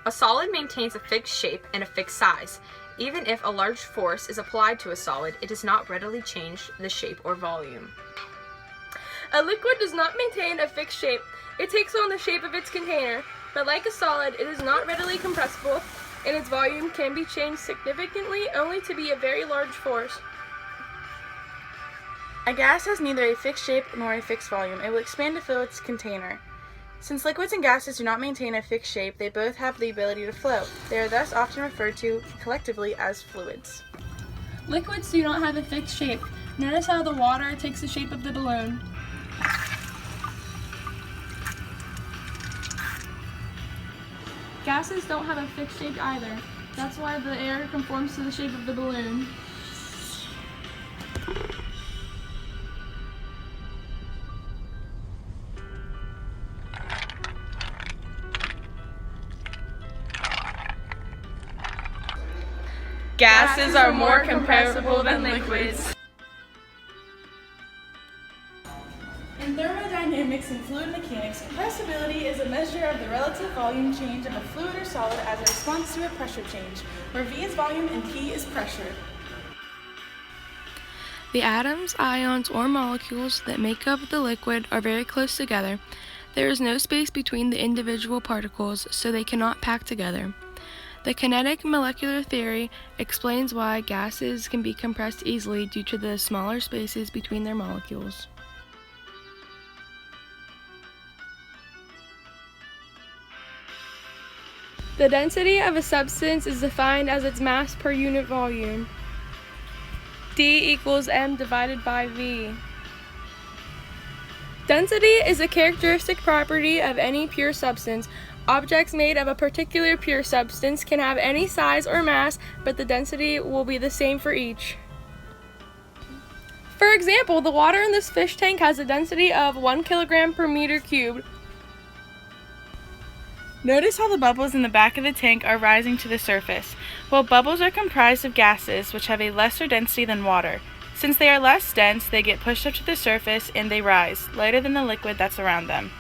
A solid maintains a fixed shape and a fixed size. Even if a large force is applied to a solid, it does not readily change the shape or volume. A liquid does not maintain a fixed shape. It takes on the shape of its container, but like a solid, it is not readily compressible, and its volume can be changed significantly only to be a very large force. A gas has neither a fixed shape nor a fixed volume. It will expand to fill its container. Since liquids and gases do not maintain a fixed shape, they both have the ability to float. They are thus often referred to collectively as fluids. Liquids do not have a fixed shape. Notice how the water takes the shape of the balloon. Gases don't have a fixed shape either. That's why the air conforms to the shape of the balloon. Gases are more compressible than liquids. In thermodynamics and fluid mechanics, compressibility is a measure of the relative volume change of a fluid or solid as a response to a pressure change, where V is volume and P is pressure. The atoms, ions, or molecules that make up the liquid are very close together. There is no space between the individual particles, so they cannot pack together. The kinetic molecular theory explains why gases can be compressed easily due to the smaller spaces between their molecules. The density of a substance is defined as its mass per unit volume. D equals m divided by V. Density is a characteristic property of any pure substance. Objects made of a particular pure substance can have any size or mass, but the density will be the same for each. For example, the water in this fish tank has a density of 1 kilogram per meter cubed. Notice how the bubbles in the back of the tank are rising to the surface. Well, bubbles are comprised of gases which have a lesser density than water. Since they are less dense, they get pushed up to the surface and they rise, lighter than the liquid that's around them.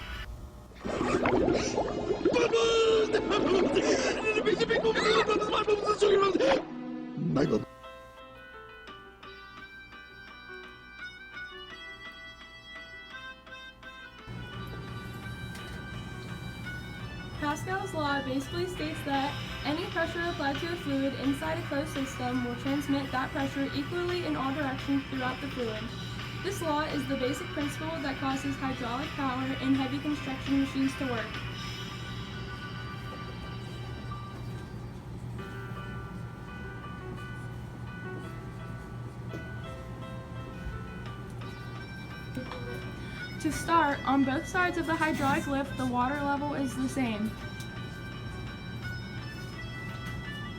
Pascal's law basically states that any pressure applied to a fluid inside a closed system will transmit that pressure equally in all directions throughout the fluid. This law is the basic principle that causes hydraulic power in heavy construction machines to work. To start, on both sides of the hydraulic lift, the water level is the same.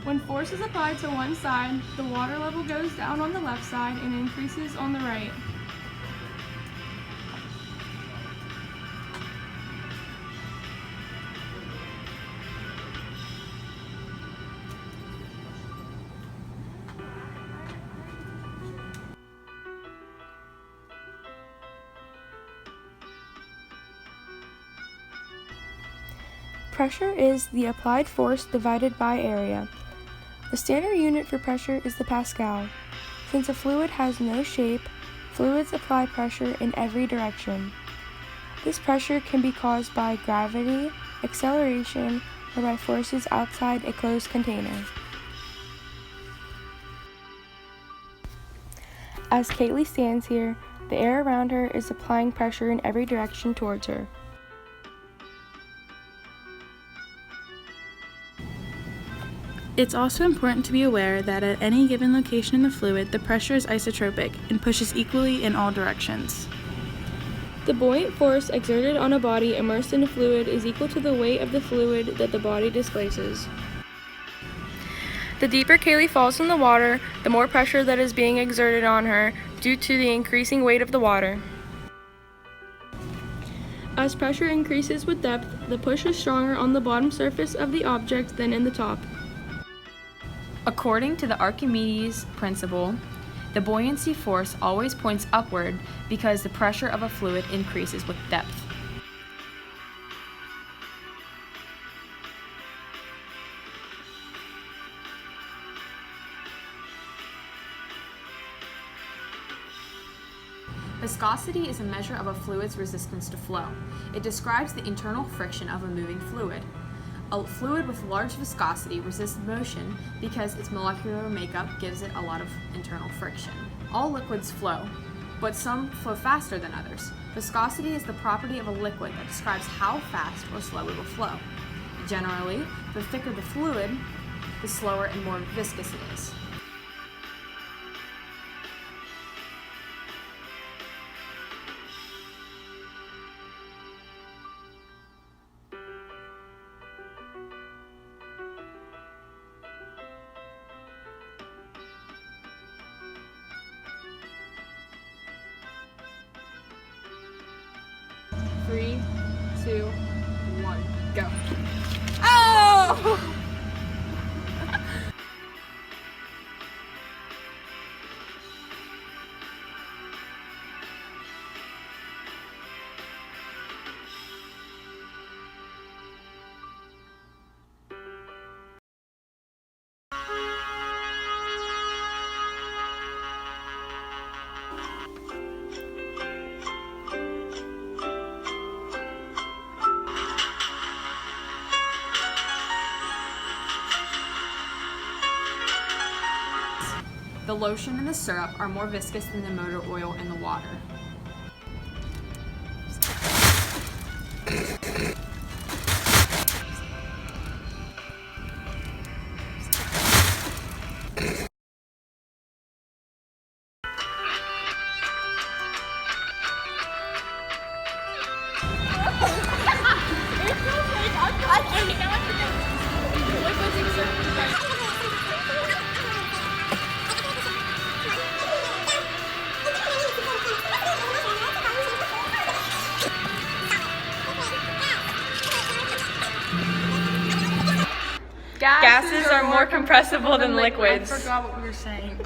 When force is applied to one side, the water level goes down on the left side and increases on the right. Pressure is the applied force divided by area. The standard unit for pressure is the Pascal. Since a fluid has no shape, fluids apply pressure in every direction. This pressure can be caused by gravity, acceleration, or by forces outside a closed container. As Kaylee stands here, the air around her is applying pressure in every direction towards her. It's also important to be aware that at any given location in the fluid, the pressure is isotropic and pushes equally in all directions. The buoyant force exerted on a body immersed in a fluid is equal to the weight of the fluid that the body displaces. The deeper Kaylee falls in the water, the more pressure that is being exerted on her due to the increasing weight of the water. As pressure increases with depth, the push is stronger on the bottom surface of the object than in the top. According to the Archimedes principle, the buoyancy force always points upward because the pressure of a fluid increases with depth. Viscosity is a measure of a fluid's resistance to flow. It describes the internal friction of a moving fluid. A fluid with large viscosity resists motion because its molecular makeup gives it a lot of internal friction. All liquids flow, but some flow faster than others. Viscosity is the property of a liquid that describes how fast or slow it will flow. Generally, the thicker the fluid, the slower and more viscous it is. Three, 2, 1, go. Oh! The lotion and the syrup are more viscous than the motor oil and the water. Gases are more compressible than liquids. I forgot what we were saying.